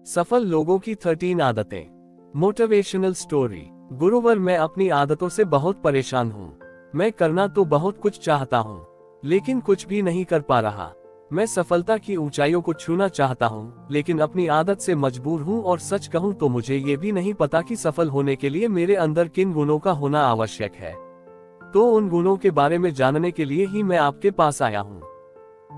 सफल लोगों की 13 आदतें। Motivational story. गुरुवर, मैं अपनी आदतों से बहुत परेशान हूँ। मैं करना तो बहुत कुछ चाहता हूँ, लेकिन कुछ भी नहीं कर पा रहा। मैं सफलता की ऊंचाइयों को छूना चाहता हूँ, लेकिन अपनी आदत से मजबूर हूँ। और सच कहूँ तो मुझे ये भी नहीं पता कि सफल होने के लिए मेरे अंदर किन गुणों का होना आवश्यक है। तो उन गुणों के बारे में जानने के लिए ही मैं आपके पास आया हूँ।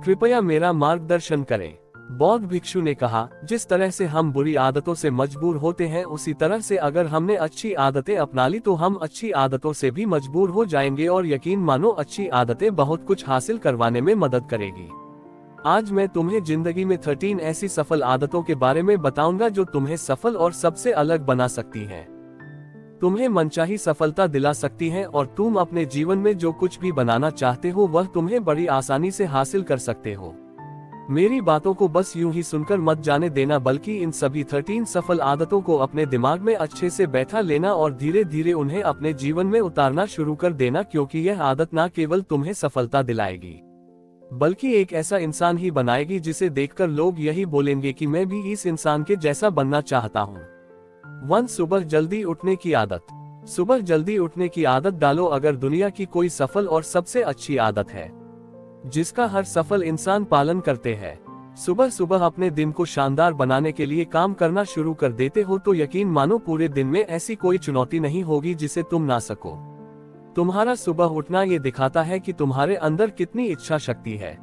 कृपया मेरा मार्गदर्शन करें। बौद्ध भिक्षु ने कहा, जिस तरह से हम बुरी आदतों से मजबूर होते हैं, उसी तरह से अगर हमने अच्छी आदतें अपना ली तो हम अच्छी आदतों से भी मजबूर हो जाएंगे। और यकीन मानो, अच्छी आदतें बहुत कुछ हासिल करवाने में मदद करेगी। आज मैं तुम्हें जिंदगी में 13 ऐसी सफल आदतों के बारे में बताऊंगा जो तुम्हें सफल और सबसे अलग बना सकती हैं, तुम्हें मनचाही सफलता दिला सकती हैं, और तुम अपने जीवन में जो कुछ भी बनाना चाहते हो वह तुम्हें बड़ी आसानी से हासिल कर सकते हो। मेरी बातों को बस यूं ही सुनकर मत जाने देना, बल्कि इन सभी 13 सफल आदतों को अपने दिमाग में अच्छे से बैठा लेना और धीरे धीरे उन्हें अपने जीवन में उतारना शुरू कर देना, क्योंकि यह आदत न केवल तुम्हें सफलता दिलाएगी, बल्कि एक ऐसा इंसान ही बनाएगी जिसे देखकर लोग यही बोलेंगे कि मैं भी इस इंसान के जैसा बनना चाहता हूँ। 1. सुबह जल्दी उठने की आदत। सुबह जल्दी उठने की आदत डालो। अगर दुनिया की कोई सफल और सबसे अच्छी आदत है जिसका हर सफल इंसान पालन करते हैं, सुबह सुबह अपने दिन को शानदार बनाने के लिए काम करना शुरू कर देते हो, तो यकीन मानो पूरे दिन में ऐसी कोई चुनौती नहीं होगी जिसे तुम ना सको। तुम्हारा सुबह उठना ये दिखाता है कि तुम्हारे अंदर कितनी इच्छा शक्ति है,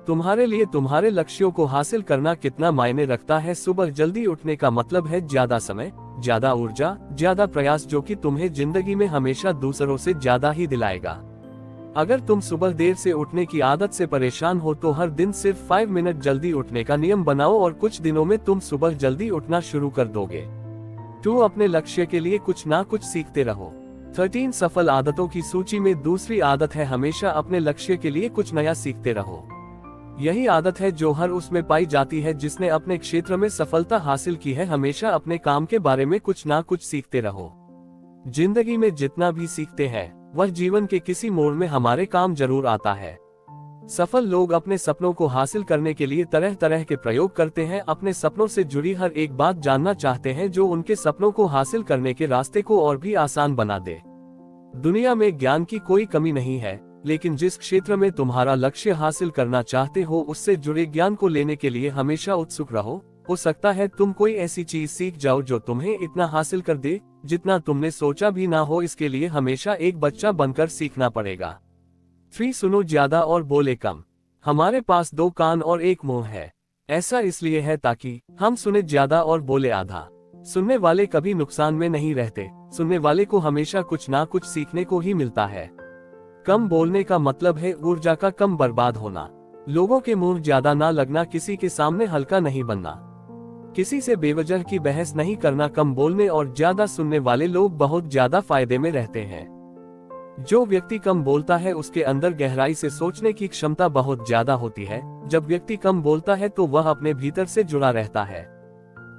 तुम्हारे लिए तुम्हारे लक्ष्यों को हासिल करना कितना मायने रखता है। सुबह जल्दी उठने का मतलब है ज्यादा समय, ज्यादा ऊर्जा, ज्यादा प्रयास, जो कि तुम्हें जिंदगी में हमेशा दूसरों से ज्यादा ही दिलाएगा। अगर तुम सुबह देर से उठने की आदत से परेशान हो तो हर दिन सिर्फ 5 मिनट जल्दी उठने का नियम बनाओ, और कुछ दिनों में तुम सुबह जल्दी उठना शुरू कर दोगे। 2. अपने लक्ष्य के लिए कुछ ना कुछ सीखते रहो। 13 सफल आदतों की सूची में दूसरी आदत है, हमेशा अपने लक्ष्य के लिए कुछ नया सीखते रहो। यही आदत है जो हर उसमें पाई जाती है जिसने अपने क्षेत्र में सफलता हासिल की है। हमेशा अपने काम के बारे में कुछ ना कुछ सीखते रहो। जिंदगी में जितना भी सीखते हैं वह जीवन के किसी मोड़ में हमारे काम जरूर आता है। सफल लोग अपने सपनों को हासिल करने के लिए तरह तरह के प्रयोग करते हैं, अपने सपनों से जुड़ी हर एक बात जानना चाहते हैं जो उनके सपनों को हासिल करने के रास्ते को और भी आसान बना दे। दुनिया में ज्ञान की कोई कमी नहीं है, लेकिन जिस क्षेत्र में तुम्हारा लक्ष्य हासिल करना चाहते हो उससे जुड़े ज्ञान को लेने के लिए हमेशा उत्सुक रहो। हो सकता है तुम कोई ऐसी चीज सीख जाओ जो तुम्हें इतना हासिल कर दे जितना तुमने सोचा भी ना हो। इसके लिए हमेशा एक बच्चा बनकर सीखना पड़ेगा। 3. सुनो ज्यादा और बोले कम। हमारे पास 2 कान और 1 मुंह है। ऐसा इसलिए है ताकि हम सुने ज्यादा और बोले आधा। सुनने वाले कभी नुकसान में नहीं रहते, सुनने वाले को हमेशा कुछ ना कुछ सीखने को ही मिलता है। कम बोलने का मतलब है ऊर्जा का कम बर्बाद होना। लोगों के मुंह ज्यादा ना लगना, किसी के सामने हल्का नहीं बनना, किसी से बेवजह की बहस नहीं करना। कम बोलने और ज्यादा सुनने वाले लोग बहुत ज्यादा फायदे में रहते हैं। जो व्यक्ति कम बोलता है उसके अंदर गहराई से सोचने की क्षमता बहुत ज्यादा होती है। जब व्यक्ति कम बोलता है तो वह अपने भीतर से जुड़ा रहता है।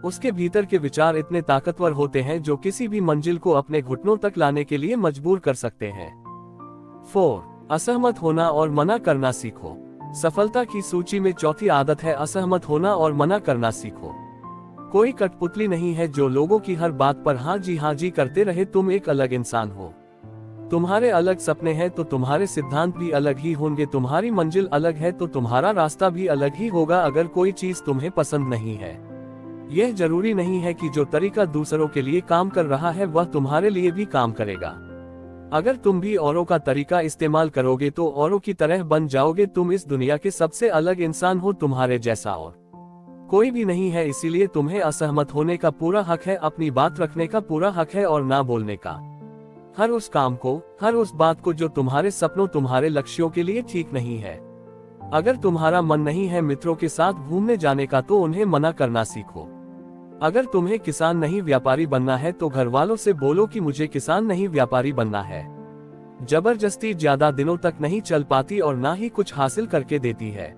उसके भीतर के विचार इतने ताकतवर होते हैं जो किसी भी मंजिल को अपने घुटनों तक लाने के लिए मजबूर कर सकते हैं। 4. असहमत होना और मना करना सीखो। सफलता की सूची में चौथी आदत है असहमत होना और मना करना सीखो। कोई कठपुतली नहीं है जो लोगों की हर बात पर हाँ जी करते रहे। तुम एक अलग इंसान हो, तुम्हारे अलग सपने हैं तो तुम्हारे सिद्धांत भी अलग ही होंगे। तुम्हारी मंजिल अलग है तो तुम्हारा रास्ता भी अलग ही होगा। अगर कोई चीज तुम्हें पसंद नहीं है, यह जरूरी नहीं है कि जो तरीका दूसरों के लिए काम कर रहा है वह तुम्हारे लिए भी काम करेगा। अगर तुम भी औरों का तरीका इस्तेमाल करोगे तो औरों की तरह बन जाओगे। तुम इस दुनिया के सबसे अलग इंसान हो, तुम्हारे जैसा और कोई भी नहीं है। इसीलिए तुम्हें असहमत होने का पूरा हक है, अपनी बात रखने का पूरा हक है, और ना बोलने का। हर उस काम को, हर उस बात को जो तुम्हारे सपनों, तुम्हारे लक्ष्यों के लिए ठीक नहीं है। अगर तुम्हारा मन नहीं है मित्रों के साथ घूमने जाने का तो उन्हें मना करना सीखो। अगर तुम्हें किसान नहीं व्यापारी बनना है तो घर वालों से बोलो कि मुझे किसान नहीं व्यापारी बनना है। जबरदस्ती ज्यादा दिनों तक नहीं चल पाती और ना ही कुछ हासिल करके देती है।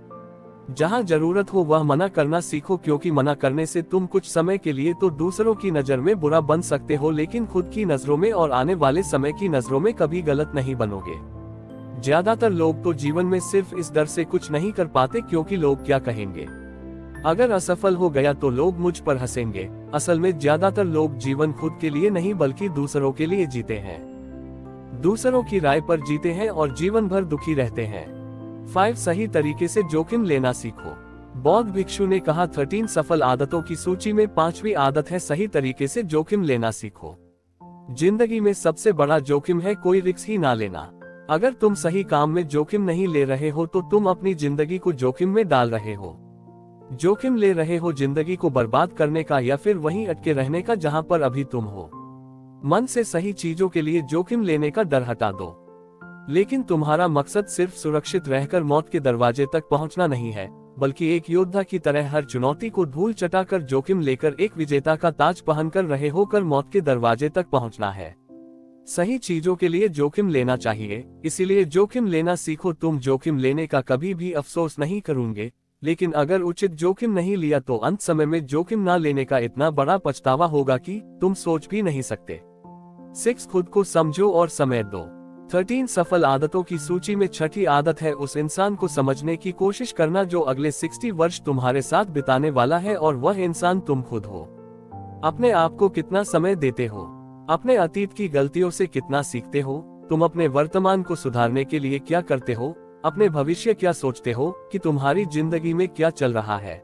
जहां जरूरत हो वह मना करना सीखो, क्योंकि मना करने से तुम कुछ समय के लिए तो दूसरों की नजर में बुरा बन सकते हो, लेकिन खुद की नजरों में और आने वाले समय की नजरों में कभी गलत नहीं बनोगे। ज्यादातर लोग तो जीवन में सिर्फ इस डर से कुछ नहीं कर पाते क्योंकि लोग क्या कहेंगे। अगर असफल हो गया तो लोग मुझ पर हंसेंगे। असल में ज्यादातर लोग जीवन खुद के लिए नहीं बल्कि दूसरों के लिए जीते हैं, दूसरों की राय पर जीते हैं और जीवन भर दुखी रहते हैं। 5 सही तरीके से जोखिम लेना सीखो। बौद्ध भिक्षु ने कहा 13 सफल आदतों की सूची में 5वीं आदत है सही तरीके से जोखिम लेना सीखो। जिंदगी में सबसे बड़ा जोखिम है कोई रिस्क ही ना लेना। अगर तुम सही काम में जोखिम नहीं ले रहे हो तो तुम अपनी जिंदगी को जोखिम में डाल रहे हो। जोखिम ले रहे हो जिंदगी को बर्बाद करने का या फिर वहीं अटके रहने का जहां पर अभी तुम हो। मन से सही चीजों के लिए जोखिम लेने का डर हटा दो। लेकिन तुम्हारा मकसद सिर्फ सुरक्षित रहकर मौत के दरवाजे तक पहुंचना नहीं है, बल्कि एक योद्धा की तरह हर चुनौती को धूल चटाकर जोखिम लेकर एक विजेता का ताज पहनकर रहे होकर मौत के दरवाजे तक पहुंचना है। सही चीजों के लिए जोखिम लेना चाहिए, इसीलिए जोखिम लेना सीखो। तुम जोखिम लेने का कभी भी अफसोस नहीं करोगे, लेकिन अगर उचित जोखिम नहीं लिया तो अंत समय में जोखिम ना लेने का इतना बड़ा पछतावा होगा कि तुम सोच भी नहीं सकते। 6 खुद को समझो और समय दो। 13 सफल आदतों की सूची में 6ठी आदत है उस इंसान को समझने की कोशिश करना जो अगले 60 वर्ष तुम्हारे साथ बिताने वाला है, और वह इंसान तुम खुद हो। अपने आप को कितना समय देते हो? अपने अतीत की गलतियों से कितना सीखते हो? तुम अपने वर्तमान को सुधारने के लिए क्या करते हो? अपने भविष्य क्या सोचते हो कि तुम्हारी जिंदगी में क्या चल रहा है?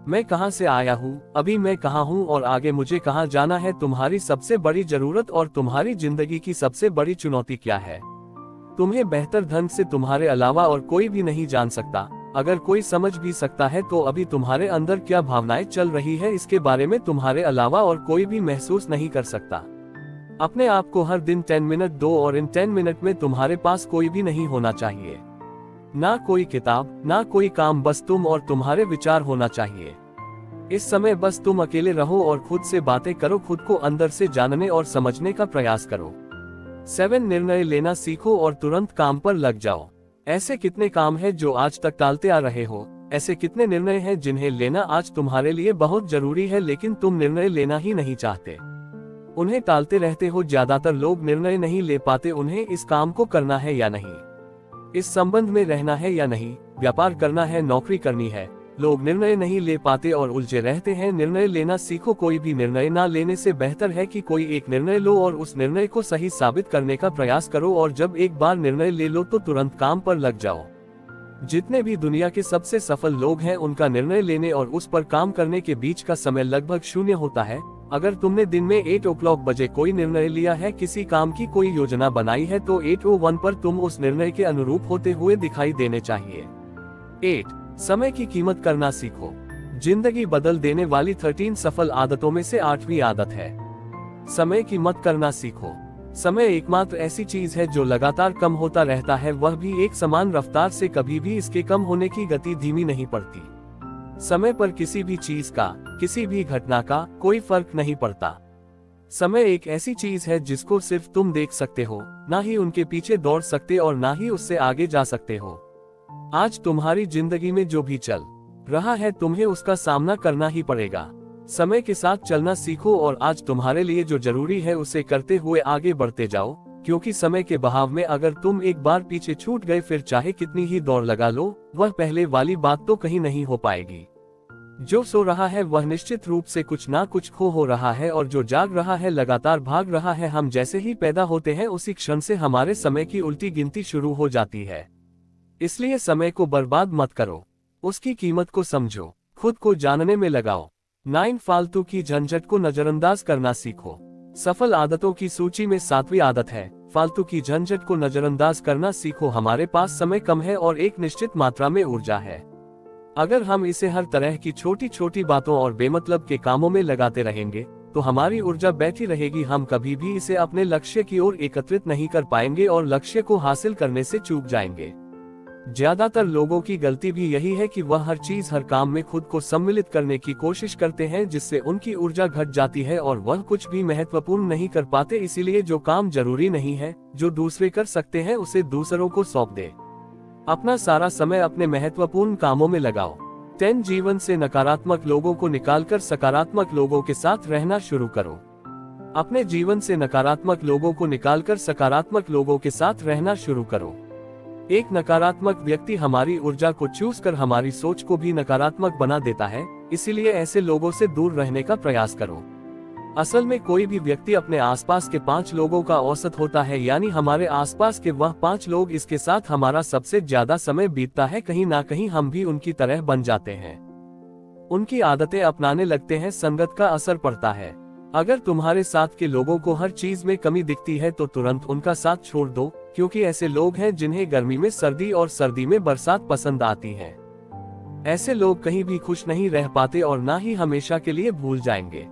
मैं कहां से आया हूं, अभी मैं कहां हूं और आगे मुझे कहां जाना है? तुम्हारी सबसे बड़ी जरूरत और तुम्हारी जिंदगी की सबसे बड़ी चुनौती क्या है? तुम्हें बेहतर ढंग से तुम्हारे अलावा और कोई भी नहीं जान सकता। अगर कोई समझ भी सकता है तो अभी तुम्हारे अंदर क्या भावनाएं चल रही है इसके बारे में तुम्हारे अलावा और कोई भी महसूस नहीं कर सकता। अपने आप को हर दिन 10 मिनट दो और इन 10 मिनट में तुम्हारे पास कोई भी नहीं होना चाहिए, ना कोई किताब, ना कोई काम, बस तुम और तुम्हारे विचार होना चाहिए। इस समय बस तुम अकेले रहो और खुद से बातें करो, खुद को अंदर से जानने और समझने का प्रयास करो। 7 निर्णय लेना सीखो और तुरंत काम पर लग जाओ। ऐसे कितने काम हैं जो आज तक टालते आ रहे हो? ऐसे कितने निर्णय हैं जिन्हें लेना आज तुम्हारे लिए बहुत जरूरी है लेकिन तुम निर्णय लेना ही नहीं चाहते, उन्हें टालते रहते हो। ज्यादातर लोग निर्णय नहीं ले पाते उन्हें इस काम को करना है या नहीं, इस संबंध में रहना है या नहीं, व्यापार करना है, नौकरी करनी है। लोग निर्णय नहीं ले पाते और उलझे रहते हैं। निर्णय लेना सीखो। कोई भी निर्णय ना लेने से बेहतर है कि कोई एक निर्णय लो और उस निर्णय को सही साबित करने का प्रयास करो, और जब एक बार निर्णय ले लो तो तुरंत काम पर लग जाओ। जितने भी दुनिया के सबसे सफल लोग हैं उनका निर्णय लेने और उस पर काम करने के बीच का समय लगभग 0 होता है। अगर तुमने दिन में 8 o'clock बजे कोई निर्णय लिया है, किसी काम की कोई योजना बनाई है, तो 8:01 पर तुम उस निर्णय के अनुरूप होते हुए दिखाई देने चाहिए। 8 समय की कीमत करना सीखो। जिंदगी बदल देने वाली 13 सफल आदतों में से 8वीं आदत है समय की कीमत करना सीखो। समय एकमात्र ऐसी चीज है जो लगातार कम होता रहता है, वह भी एक समान रफ्तार से। कभी भी इसके कम होने की गति धीमी नहीं पड़ती। समय पर किसी भी चीज का, किसी भी घटना का कोई फर्क नहीं पड़ता। समय एक ऐसी चीज है जिसको सिर्फ तुम देख सकते हो, ना ही उनके पीछे दौड़ सकते और ना ही उससे आगे जा सकते हो। आज तुम्हारी जिंदगी में जो भी चल रहा है तुम्हें उसका सामना करना ही पड़ेगा। समय के साथ चलना सीखो और आज तुम्हारे लिए जो जरूरी है उसे करते हुए आगे बढ़ते जाओ, क्योंकि समय के बहाव में अगर तुम एक बार पीछे छूट गए फिर चाहे कितनी ही दौड़ लगा लो, वह पहले वाली बात तो कहीं नहीं हो पाएगी। जो सो रहा है वह निश्चित रूप से कुछ ना कुछ खो हो रहा है, और जो जाग रहा है लगातार भाग रहा है। हम जैसे ही पैदा होते हैं उसी क्षण से हमारे समय की उल्टी गिनती शुरू हो जाती है। इसलिए समय को बर्बाद मत करो, उसकी कीमत को समझो, खुद को जानने में लगाओ। 9 फालतू की झंझट को नजरअंदाज करना सीखो। सफल आदतों की सूची में 7वीं आदत है फालतू की झंझट को नजरअंदाज करना सीखो। हमारे पास समय कम है और एक निश्चित मात्रा में ऊर्जा है। अगर हम इसे हर तरह की छोटी छोटी बातों और बेमतलब के कामों में लगाते रहेंगे तो हमारी ऊर्जा बैठी रहेगी। हम कभी भी इसे अपने लक्ष्य की ओर एकत्रित नहीं कर पाएंगे और लक्ष्य को हासिल करने से चूक जाएंगे। ज्यादातर लोगों की गलती भी यही है कि वह हर चीज, हर काम में खुद को सम्मिलित करने की कोशिश करते हैं, जिससे उनकी ऊर्जा घट जाती है और वह कुछ भी महत्वपूर्ण नहीं कर पाते। इसीलिए जो काम जरूरी नहीं है, जो दूसरे कर सकते हैं, उसे दूसरों को सौंप दे। अपना सारा समय अपने महत्वपूर्ण कामों में लगाओ। 10 जीवन से नकारात्मक लोगों को निकालकर सकारात्मक लोगों के साथ रहना शुरू करो। अपने जीवन से नकारात्मक लोगों को निकालकर सकारात्मक लोगों के साथ रहना शुरू करो। एक नकारात्मक व्यक्ति हमारी ऊर्जा को चूस कर हमारी सोच को भी नकारात्मक बना देता है, इसीलिए ऐसे लोगों से दूर रहने का प्रयास करो। असल में कोई भी व्यक्ति अपने आसपास के 5 लोगों का औसत होता है, यानी हमारे आसपास के वह 5 लोग इसके साथ हमारा सबसे ज्यादा समय बीतता है, कहीं ना कहीं हम भी उनकी तरह बन जाते हैं, उनकी आदतें अपनाने लगते हैं, संगत का असर पड़ता है। अगर तुम्हारे साथ के लोगों को हर चीज में कमी दिखती है तो तुरंत उनका साथ छोड़ दो, क्योंकि ऐसे लोग हैं जिन्हें गर्मी में सर्दी और सर्दी में बरसात पसंद आती है। ऐसे लोग कहीं भी खुश नहीं रह पाते और ना ही हमेशा के लिए भूल जाएंगे।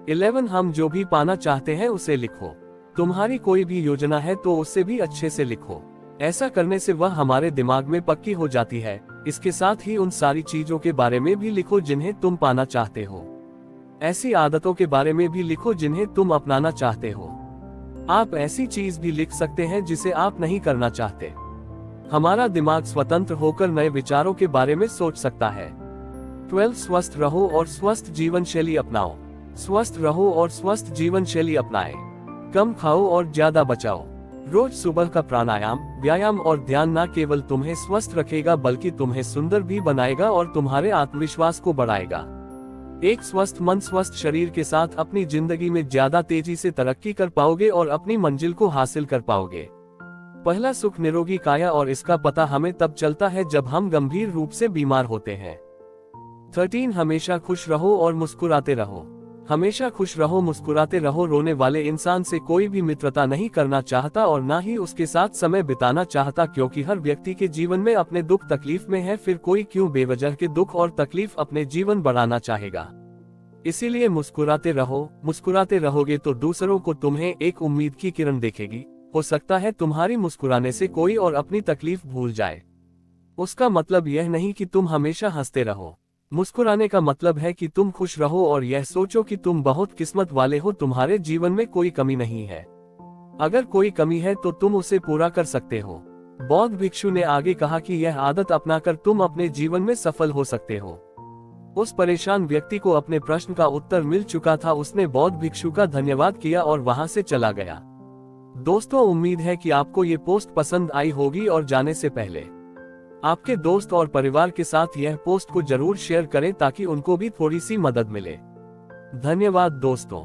11 हम जो भी पाना चाहते हैं उसे लिखो। तुम्हारी कोई भी योजना है तो उससे भी अच्छे से लिखो। ऐसा करने से वह हमारे दिमाग में पक्की हो जाती है। इसके साथ ही उन सारी चीजों के बारे में भी लिखो जिन्हें तुम पाना चाहते हो। ऐसी आदतों के बारे में भी लिखो जिन्हें तुम अपनाना चाहते हो। आप ऐसी चीज भी लिख सकते हैं जिसे आप नहीं करना चाहते। हमारा दिमाग स्वतंत्र होकर नए विचारों के बारे में सोच सकता है। 12 स्वस्थ रहो और स्वस्थ जीवन शैली अपनाओ। स्वस्थ रहो और स्वस्थ जीवन शैली अपनाएं। कम खाओ और ज्यादा बचाओ। रोज सुबह का प्राणायाम, व्यायाम और ध्यान न केवल तुम्हें स्वस्थ रखेगा बल्कि तुम्हें सुंदर भी बनाएगा और तुम्हारे आत्मविश्वास को बढ़ाएगा। एक स्वस्थ मन स्वस्थ शरीर के साथ अपनी जिंदगी में ज्यादा तेजी से तरक्की कर पाओगे और अपनी मंजिल को हासिल कर पाओगे। पहला सुख निरोगी काया, और इसका पता हमें तब चलता है जब हम गंभीर रूप से बीमार होते हैं। 13 हमेशा खुश रहो और मुस्कुराते रहो। हमेशा खुश रहो, मुस्कुराते रहो। रोने वाले इंसान से कोई भी मित्रता नहीं करना चाहता और ना ही उसके साथ समय बिताना चाहता, क्योंकि हर व्यक्ति के जीवन में अपने दुख तकलीफ में है, फिर कोई क्यों बेवजह के दुख और तकलीफ अपने जीवन बढ़ाना चाहेगा। इसीलिए मुस्कुराते रहो। मुस्कुराते रहोगे तो दूसरों को तुम्हें एक उम्मीद की किरण दिखेगी। हो सकता है तुम्हारी मुस्कुराने से कोई और अपनी तकलीफ भूल जाए। उसका मतलब यह नहीं कि तुम हमेशा हंसते रहो। मुस्कुराने का मतलब है कि तुम खुश रहो और यह सोचो कि तुम बहुत किस्मत वाले हो, तुम्हारे जीवन में कोई कमी नहीं है। अगर कोई कमी है तो तुम उसे पूरा कर सकते हो। बौद्ध भिक्षु ने आगे कहा कि यह आदत अपनाकर तुम अपने जीवन में सफल हो सकते हो। उस परेशान व्यक्ति को अपने प्रश्न का उत्तर मिल चुका था। उसने बौद्ध भिक्षु का धन्यवाद किया और वहां से चला गया। दोस्तों, उम्मीद है कि आपको ये पोस्ट पसंद आई होगी और जाने से पहले आपके दोस्त और परिवार के साथ यह पोस्ट को जरूर शेयर करें ताकि उनको भी थोड़ी सी मदद मिले। धन्यवाद दोस्तों।